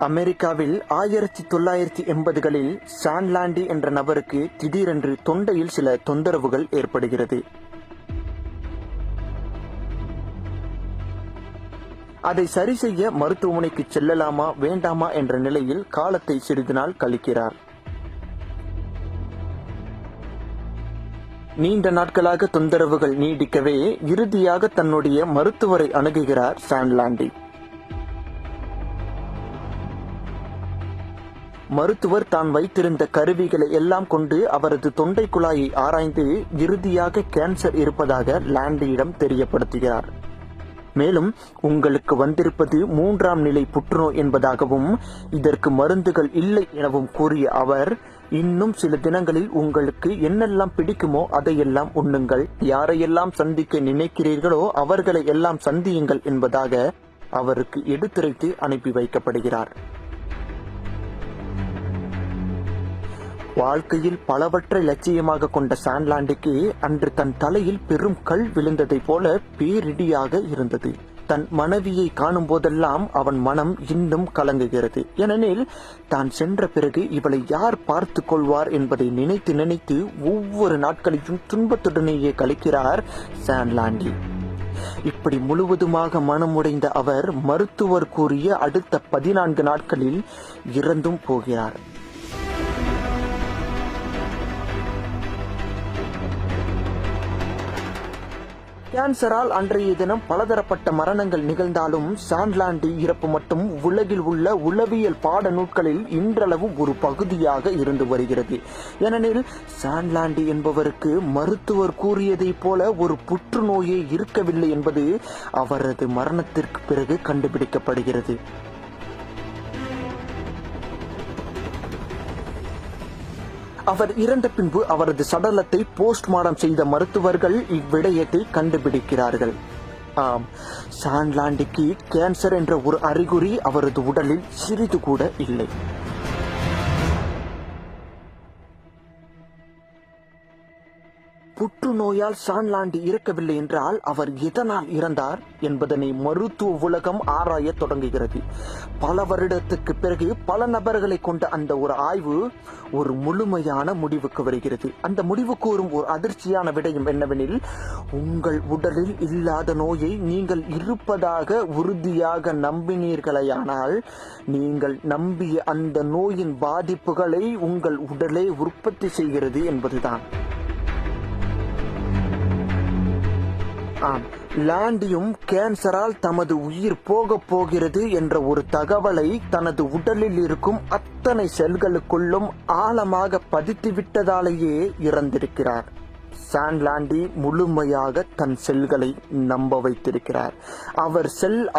அமெரிக்காவில் 1980களில் சான்லாண்டி என்ற நபருக்கு திடீரென்று தொண்டையில் சில தொந்தரவுகள் ஏற்படுகிறது. அதை சரி செய்ய மருத்துவமனைக்கு செல்லலாமா வேண்டாமா என்ற நிலையில் காலத்தை சிறிது நாள் கழிக்கிறார். நீண்ட நாட்களாக தொந்தரவுகள் நீடிக்கவே இறுதியாக தன்னுடைய மருத்துவரை அணுகுகிறார் சான்லாண்டி. மருத்துவர் தான் வைத்திருந்த கருவிகளை எல்லாம் கொண்டு அவரது தொண்டை குழாயை ஆராய்ந்து இறுதியாக கேன்சர் இருப்பதாக லாண்டியிடம் தெரியப்படுத்துகிறார். மேலும் உங்களுக்கு வந்திருப்பது 3ஆம் நிலை புற்றுநோய் என்பதாகவும் இதற்கு மருந்துகள் இல்லை எனவும் கூறிய அவர், இன்னும் சில தினங்களில் உங்களுக்கு என்னெல்லாம் பிடிக்குமோ அதையெல்லாம் உண்ணுங்கள், யாரையெல்லாம் சந்திக்க நினைக்கிறீர்களோ அவர்களை எல்லாம் சந்தியுங்கள் என்பதாக அவருக்கு எடுத்துரைத்து அனுப்பி வைக்கப்படுகிறார். வாழ்க்கையில் பலவற்றை லட்சியமாக கொண்ட சான்லாண்டிக்கு அன்று தன் தலையில் பெரும் கல் விழுந்ததை போல பேரிடியாக இருந்தது. தன் மனைவியை காணும் போதெல்லாம் அவன் மனம் இன்னும் கலங்குகிறது. ஏனெனில் தான் சென்ற பிறகு இவளை யார் பார்த்து கொள்வார் என்பதை நினைத்து நினைத்து ஒவ்வொரு நாட்களையும் துன்பத்துடனேயே கழிக்கிறார் சான்லாண்டி. இப்படி முழுவதுமாக மனமுடைந்த அவர் மருத்துவர் கூறிய அடுத்த 14 நாட்களில் இறந்தும் போகிறார். கேன்சரால் அன்றைய தினம் பலதரப்பட்ட மரணங்கள் நிகழ்ந்தாலும் சான்லாண்டி இறப்பு மட்டும் உலகில் உள்ள உளவியல் பாட நூல்களில் இன்றளவும் ஒரு பகுதியாக இருந்து வருகிறது. ஏனெனில் சான்லாண்டி என்பவருக்கு மருத்துவர் கூறியதைப் போல ஒரு புற்றுநோயே இருக்கவில்லை என்பது அவரது மரணத்திற்கு பிறகு கண்டுபிடிக்கப்படுகிறது. அவர் இறந்த பின்பு அவரது சடலத்தை போஸ்ட்மார்டம் செய்த மருத்துவர்கள் இவ்விடயத்தை கண்டுபிடிக்கிறார்கள். ஆம், சான்லாண்டிக்கு கேன்சர் என்ற ஒரு அறிகுறி அவரது உடலில் சிறிது கூட இல்லை. புற்றுநோயால் சான்லாண்டி இறக்கவில்லை என்றால் அவர் எதனால் இறந்தார் என்பதனை மருத்துவ உலகம் ஆராய தொடங்குகிறது. பல வருடத்துக்கு பிறகு பல நபர்களை கொண்ட அந்த ஒரு ஆய்வு ஒரு முழுமையான முடிவுக்கு வருகிறது. அந்த முடிவு கூறும் ஒரு அதிர்ச்சியான விடயம் என்னவெனில், உங்கள் உடலில் இல்லாத நோயை நீங்கள் இருப்பதாக உறுதியாக நம்பினீர்களேயானால் நீங்கள் நம்பிய அந்த நோயின் பாதிப்புகளை உங்கள் உடலே உற்பத்தி செய்கிறது என்பதுதான். லாண்டியும் கேன்சரால் தமது உயிர் போக போகிறது என்ற ஒரு தகவலை தனது உடலில் இருக்கும் அத்தனை செல்களுக்குள்ளும் ஆழமாக பதித்து விட்டதாலேயே இறந்திருக்கிறார். சான்லாண்டி முழுமையாக தன் செல்களை நம்ப வைத்திருக்கிறார்.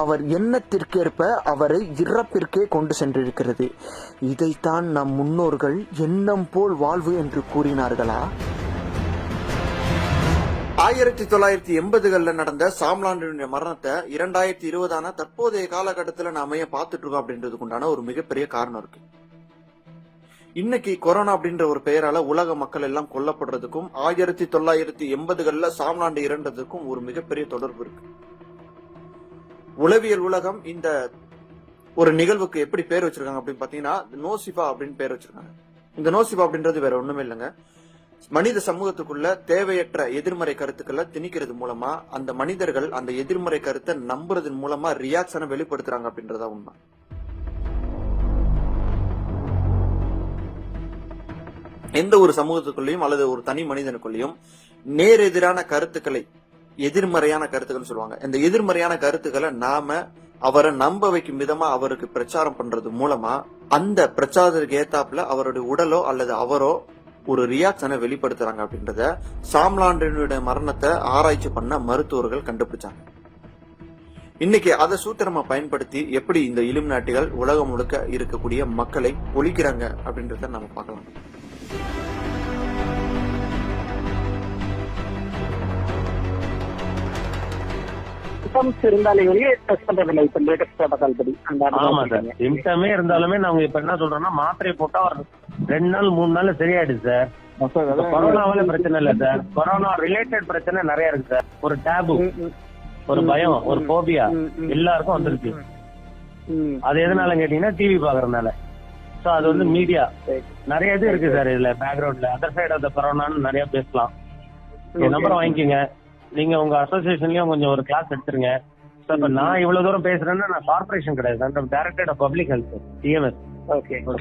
அவர் எண்ணத்திற்கேற்ப அவரை இறப்பிற்கே கொண்டு சென்றிருக்கிறது. இதைத்தான் நம் முன்னோர்கள் எண்ணம் போல் வாழ்வு என்று கூறினார்களா? 1980களில் நடந்த சாம்லாண்டினுடைய மரணத்தை 2020 தற்போதைய காலகட்டத்தில் நாம ஏன் பார்த்துட்டு இருக்கோம் அப்படின்றதுக்கு உண்டான ஒரு மிகப்பெரிய காரணம் இருக்கு. இன்னைக்கு கொரோனா அப்படின்ற ஒரு பெயரால உலக மக்கள் எல்லாம் கொல்லப்படுறதுக்கும் 1980களில் சாம்லாண்டி இறந்ததுக்கும் ஒரு மிகப்பெரிய தொடர்பு இருக்கு. உளவியல் உலகம் இந்த ஒரு நிகழ்வுக்கு எப்படி பேர் வச்சிருக்காங்க அப்படின்னு பாத்தீங்கன்னா நோசிபா அப்படின்னு பேர் வச்சிருக்காங்க. இந்த நோசிபா அப்படின்றது வேற ஒண்ணுமே இல்லைங்க, மனித சமூகத்துக்குள்ள தேவையற்ற எதிர்மறை கருத்துக்களை திணிக்கிறது மூலமா அந்த மனிதர்கள் அந்த எதிர்மறை கருத்தை நம்புறதன் மூலமா ரியாக்ஷனை வெளிப்படுத்துறாங்க அப்படின்றதா உண்மை. எந்த ஒரு சமூகத்துக்குள்ளேயும் அல்லது ஒரு தனி மனிதனுக்குள்ளேயும் நேரெதிரான கருத்துக்களை, எதிர்மறையான கருத்துக்கள் சொல்லுவாங்க, இந்த எதிர்மறையான கருத்துக்களை நாம அவரை நம்ப வைக்கும் விதமா அவருக்கு பிரச்சாரம் பண்றது மூலமா அந்த பிரச்சாரத்துக்கு ஏத்தாப்புல அவருடைய உடலோ அல்லது அவரோ ஒரு ரியாக்ஷனை வெளிப்படுத்துறாங்க அப்படின்றத சாம்லாண்டினுடைய மரணத்தை ஆராய்ச்சி பண்ண மருத்துவர்கள் கண்டுபிடிச்சாங்க. இன்னைக்கு அதை சூத்திரமா பயன்படுத்தி எப்படி இந்த இலுமினாட்டிகள் உலகம் முழுக்க இருக்கக்கூடிய மக்களை ஒழிக்கிறாங்க அப்படின்றத நம்ம பார்க்கலாம். சிம்டமே இருந்தாலுமே நாங்க இப்ப என்ன சொல்றோம்னா மாத்திரை போட்டா ஒரு 2 நாள் 3 நாள் சரியாயிடுது சார். கொரோனாவால பிரச்சனை இல்ல சார், கொரோனா ரிலேட்டட் பிரச்சனை நிறைய இருக்கு சார். ஒரு டேபு, ஒரு பயம், ஒரு போபியா எல்லாருக்கும் வந்துருச்சு. அது எதனால கேட்டீங்கன்னா டிவி பாக்குறதுனால. சோ அது வந்து மீடியா நிறைய இது இருக்கு சார் இதுல பேக்ரவுண்ட்ல. அதர் சைடு ஆஃப் த கொரோனான்னு நிறைய பேசலாம். என் நம்பரை வாங்கிக்கோங்க. நீங்க உங்க அசோசியேஷன்லயும் கொஞ்சம் ஒரு கிளாஸ் எடுத்துருங்க. இப்ப நான் இவ்வளவு தூரம் பேசுறேன்னா நான் கார்பரேஷன் கிடையாது, director of public health DMS.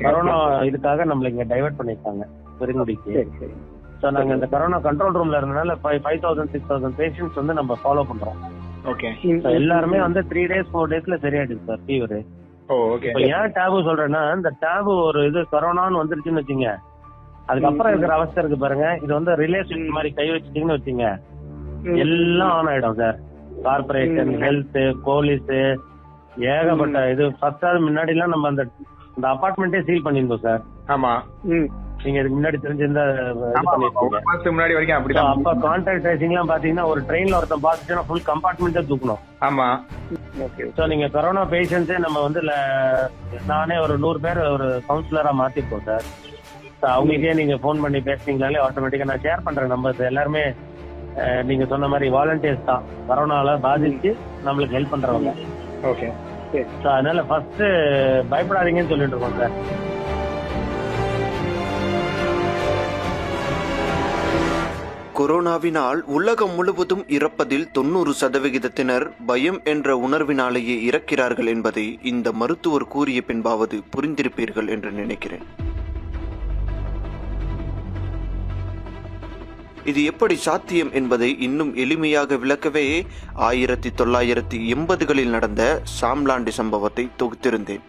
Corona இதுக்காக நம்மள இங்க டைவர்ட் பண்ணிருக்காங்க பெருங்குடிக்கு. சோ நாங்க இந்த கொரோனா கண்ட்ரோல் ரூம்ல இருந்தனால 5000 6000 பேஷண்ட்ஸ் வந்து நம்ம ஃபாலோ பண்றோம். எல்லாருமே வந்து 3 days 4 daysல சரியாயிடுச்சு சார் ஃபீவர். இப்ப ஏன் டேபு சொல்றேன்னா, இந்த டேபு ஒரு இது கொரோனான்னு வந்துருச்சுன்னு வச்சுங்க, அதுக்கப்புறம் இருக்கிற அவஸ்தை இருக்கு பாருங்க. இது வந்து ரிலேஷன் மாதிரி கை வச்சுட்டீங்கன்னு வச்சுங்க, எல்லாம் ஆன் ஆயிடும் சார். கார்பரேஷன், ஹெல்த், போலீஸ், ஏகப்பட்ட இது. ஃபர்ஸ்ட் முன்னாடி எல்லாம் நம்ம அந்த அபார்ட்மெண்டே சீல் பண்ணிருந்தோம் சார். ஆமா, நீங்க இதுக்கு முன்னாடி தெரிஞ்சிருந்தா முன்னாடி வரைக்கும் அப்படிதான். அப்ப கான்டாக்ட் ட்ரேசிங் எல்லாம் பாத்தீங்கன்னா ஒரு ட்ரெயின்ல ஒருத்தன் பாத்துச்சுன்னா ஃபுல் கம்பார்ட்மெண்ட்டே தூக்கணும். ஆமா. சோ நீங்க கொரோனா பேஷண்ட்ஸே நம்ம வந்து நானே ஒரு 100 பேர் ஒரு கவுன்சிலரா மாத்திருக்கோம் சார். அவங்களுக்கே நீங்க போன் பண்ணி பேசுனீங்கனாலே ஆட்டோமேட்டிக்கா நான் ஷேர் பண்றேன் நம்பர்ஸ். எல்லாருமே நீங்க சொன்ன மாதிரி வாலண்டியர்ஸ் தான், கொரோனால பாதிச்சு நம்மளுக்கு ஹெல்ப் பண்றவங்க. ஓகே. அதனால ஃபர்ஸ்ட் பயப்படாதீங்கன்னு சொல்லிட்டு இருக்கோம் சார். கொரோனாவினால் உலகம் முழுவதும் இறப்பதில் 90% பயம் என்ற உணர்வினாலேயே இறக்கிறார்கள் என்பதை இந்த மருத்துவர் கூறிய பின்பாவது புரிந்திருப்பீர்கள் என்று நினைக்கிறேன். இது எப்படி சாத்தியம் என்பதை இன்னும் எளிமையாக விளக்கவே 1980களில் நடந்த சாம்லாண்டி சம்பவத்தை தொகுத்திருந்தேன்.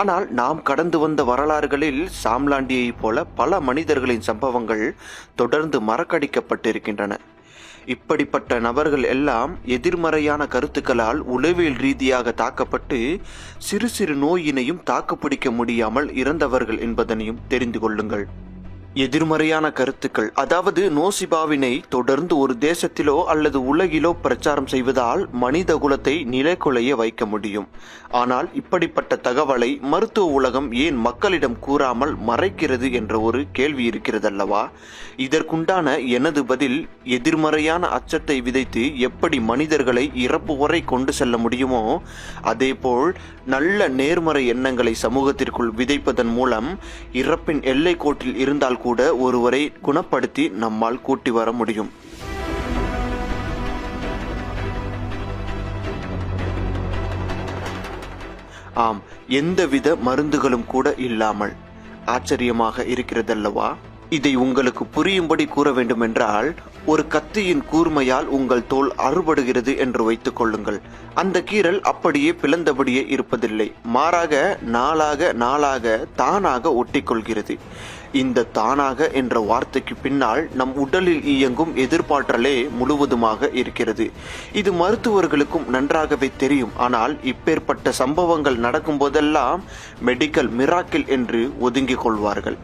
ஆனால் நாம் கடந்து வந்த வரலாறுகளில் சாம்லாண்டியைப் போல பல மனிதர்களின் சம்பவங்கள் தொடர்ந்து மறக்கடிக்கப்பட்டிருக்கின்றன. இப்படிப்பட்ட நபர்கள் எல்லாம் எதிர்மறையான கருத்துக்களால் உளவியல் ரீதியாக தாக்கப்பட்டு சிறு சிறு நோயினையும் தாக்குப்பிடிக்க முடியாமல் இறந்தவர்கள் என்பதனையும் தெரிந்து கொள்ளுங்கள். எதிர்மறையான கருத்துக்கள், அதாவது நோசிபாவினை தொடர்ந்து ஒரு தேசத்திலோ அல்லது உலகிலோ பிரச்சாரம் செய்வதால் மனித குலத்தை நிலைகுலைய வைக்க முடியும். ஆனால் இப்படிப்பட்ட தகவலை மருத்துவ உலகம் ஏன் மக்களிடம் கூறாமல் மறைக்கிறது என்ற ஒரு கேள்வி இருக்கிறதல்லவா? இதற்குண்டான எனது பதில், எதிர்மறையான அச்சத்தை விதைத்து எப்படி மனிதர்களை இறப்பு வரை கொண்டு செல்ல முடியுமோ, அதேபோல் நல்ல நேர்மறை எண்ணங்களை சமூகத்திற்குள் விதைப்பதன் மூலம் இறப்பின் எல்லை கோட்டில் இருந்தால் கூட ஒருவரை குணப்படுத்தி நம்மால் கூட்டி வர முடியும். ஆம், எந்தவித மருந்துகளும் கூட இல்லாமல். ஆச்சரியமாக இருக்கிறதல்லவா? இதை உங்களுக்கு புரியும்படி கூற வேண்டுமென்றால், ஒரு கத்தியின் கூர்மையால் உங்கள் தோல் அறுபடுகிறது என்று வைத்துக் கொள்ளுங்கள். அந்த கீறல் அப்படியே பிளந்தபடியே இருப்பதில்லை, மாறாக நாளாக தானாக ஒட்டிக்கொள்கிறது. இந்த தானாக என்ற வார்த்தைக்கு பின்னால் நம் உடலில் இயங்கும் எதிர்பார்த்தலே முழுவதுமாக இருக்கிறது. இது மருத்துவர்களுக்கும் நன்றாகவே தெரியும். ஆனால் இப்பேற்பட்ட சம்பவங்கள் நடக்கும் போதெல்லாம் மெடிக்கல் மிராக்கிள் என்று ஒதுங்கிக் கொள்வார்கள்.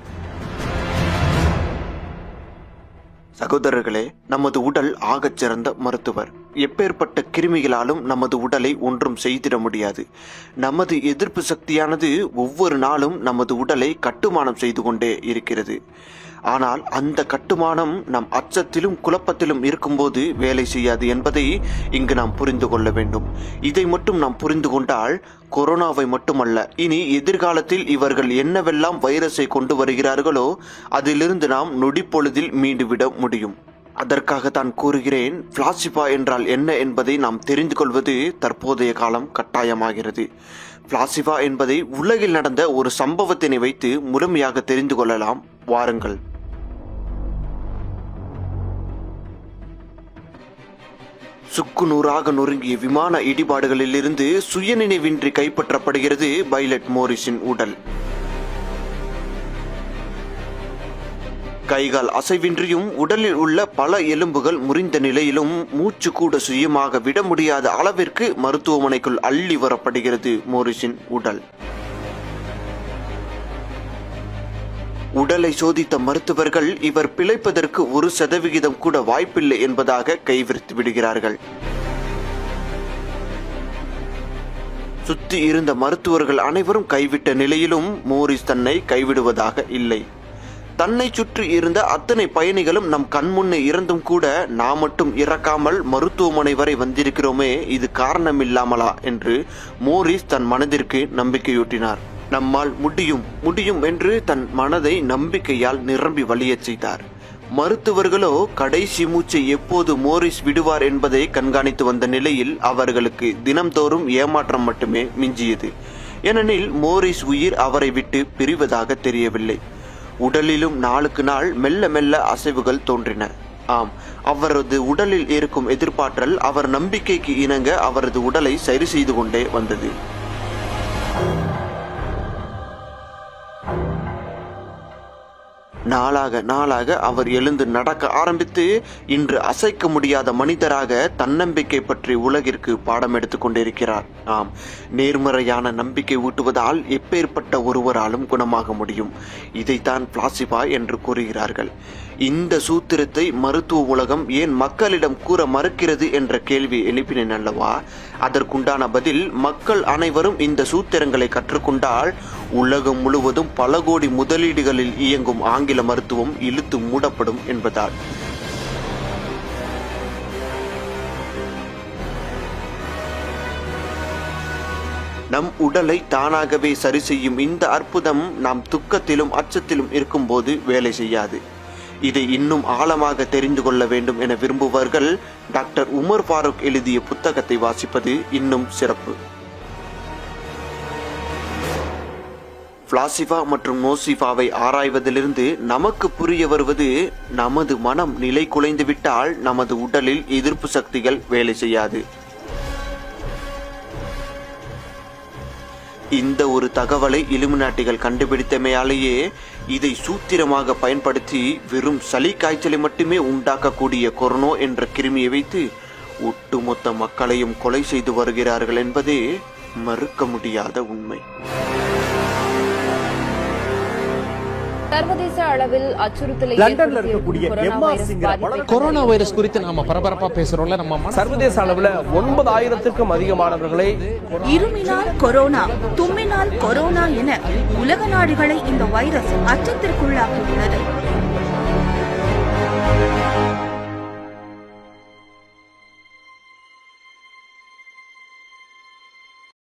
சகோதரர்களே, நமது உடல் ஆகச் சிறந்த மருத்துவர். எப்பேற்பட்ட கிருமிகளாலும் நமது உடலை ஒன்றும் செய்திட முடியாது. நமது எதிர்ப்பு சக்தியானது ஒவ்வொரு நாளும் நமது உடலை கட்டுமானம் செய்து கொண்டே இருக்கிறது. ஆனால் அந்த கட்டுமானம் நம் அச்சத்திலும் குழப்பத்திலும் இருக்கும்போது வேலை செய்யாது என்பதை இங்கு நாம் புரிந்து கொள்ள வேண்டும். இதை மட்டும் நாம் புரிந்து கொண்டால் கொரோனாவை மட்டுமல்ல, இனி எதிர்காலத்தில் இவர்கள் என்னவெல்லாம் வைரஸை கொண்டு வருகிறார்களோ அதிலிருந்து நாம் நொடிப்பொழுதில் மீண்டுவிட முடியும். அதற்காகத்தான் கூறுகிறேன், பிளாசிபா என்றால் என்ன என்பதை நாம் தெரிந்து கொள்வது தற்போதைய காலம் கட்டாயமாகிறது. பிளாசிபா என்பதை உலகில் நடந்த ஒரு சம்பவத்தினை வைத்து முழுமையாக தெரிந்து கொள்ளலாம். வாருங்கள். சுக்குநூறாக நொறுங்கிய விமான இடிபாடுகளிலிருந்து சுயநினைவின்றி கைப்பற்றப்படுகிறது பைலட் மோரிஸின் உடல். கைகால் அசைவின்றியும் உடலில் உள்ள பல எலும்புகள் முறிந்த நிலையிலும் மூச்சு கூட சுயமாக விட முடியாத அளவிற்கு மருத்துவமனைக்குள் அள்ளி வரப்படுகிறது மோரிஸின் உடல். உடலை சோதித்த மருத்துவர்கள் இவர் பிழைப்பதற்கு 1% கூட வாய்ப்பில்லை என்பதாக கைவிரித்து விடுகிறார்கள். சுத்தி இருந்த மருத்துவர்கள் அனைவரும் கைவிட்ட நிலையிலும் மோரிஸ் தன்னை கைவிடுவதாக இல்லை. தன்னை சுற்றி இருந்த அத்தனை பயணிகளும் நம் கண்முன்னே இறந்தும் கூட நாம் மட்டும் இறக்காமல் மருத்துவமனை வரை வந்திருக்கிறோமே, இது காரணம் இல்லாமலா என்று மோரிஸ் தன் மனதிற்கு நம்பிக்கையூட்டினார். நம்மால் முடியும் முடியும் என்று தன் மனதை நம்பிக்கையால் நிரம்பி வழியச் செய்தார். மருத்துவர்களோ கடைசி மூச்சை எப்போது மோரிஸ் விடுவார் என்பதை கண்காணித்து வந்த நிலையில் அவர்களுக்கு தினம்தோறும் ஏமாற்றம் மட்டுமே மிஞ்சியது. ஏனெனில் மோரிஸ் உயிர் அவரை விட்டு பிரிவதாக தெரியவில்லை. உடலிலும் நாளுக்கு நாள் மெல்ல மெல்ல அசைவுகள் தோன்றின. ஆம், அவரது உடலில் இருக்கும் எதிர்பார்த்தல் அவர் நம்பிக்கைக்கு இணங்க அவரது உடலை சரி செய்து கொண்டே வந்தது. நாளாக அவர் எழுந்து நடக்க ஆரம்பித்து இன்று அசைக்க முடியாத மனிதராக தன்னம்பிக்கை பற்றி உலகிற்கு பாடம் எடுத்துக் கொண்டிருக்கிறார். ஆம், நேர்மறையான நம்பிக்கை ஊட்டுவதால் எப்பேற்பட்ட ஒருவராலும் குணமாக முடியும். இதைத்தான் பிளாசிபா என்று கூறுகிறார்கள். இந்த சூத்திரத்தை மருத்துவ உலகம் ஏன் மக்களிடம் கூற மறுக்கிறது என்ற கேள்வி எழுப்பினேன் அல்லவா? அதற்குண்டான பதில், மக்கள் அனைவரும் இந்த சூத்திரங்களை கற்றுக்கொண்டால் உலகம் முழுவதும் பல கோடி முதலீடுகளில் இயங்கும் ஆங்கில மருத்துவம் இழுத்து மூடப்படும் என்பதால். நம் உடலை தானாகவே சரி செய்யும் இந்த அற்புதம் நாம் துக்கத்திலும் அச்சத்திலும் இருக்கும்போது வேலை செய்யாது. இதை இன்னும் ஆழமாக தெரிந்து கொள்ள வேண்டும் என விரும்புபவர்கள் டாக்டர் உமர் ஃபாரூக் எழுதிய புத்தகத்தை வாசிப்பது இன்னும் சிறப்பு. பிளாசிபா மற்றும் நோசிபாவை ஆராய்வதிலிருந்து நமக்கு புரிய வருவது, நமது மனம் நிலை குலைந்து விட்டால் நமது உடலில் எதிர்ப்பு சக்திகள் வேலை செய்யாது. இந்த ஒரு தகவலை இலுமினாட்டிகள் கண்டுபிடித்தமையாலேயே இதை சூத்திரமாக பயன்படுத்தி வெறும் சளி காய்ச்சலை மட்டுமே உண்டாக்கக்கூடிய கொரோனா என்ற கிருமியை வைத்து ஒட்டுமொத்த மக்களையும் கொலை செய்து வருகிறார்கள் என்பதே மறுக்க முடியாத உண்மை. சர்வதேச அளவில் அச்சுறுத்தலை லண்டன்ல இருக்கக்கூடிய கொரோனா வைரஸ் குறித்து நாம பரபரப்பா பேசுறோம்ல. நம்ம சர்வதேச அளவுல 9,000க்கும் அதிகமானவர்களை இருமினால் கொரோனா, தும்மினால் கொரோனா என உலக நாடுகளை இந்த வைரஸ் அச்சத்திற்குள்ளாக்கியுள்ளது.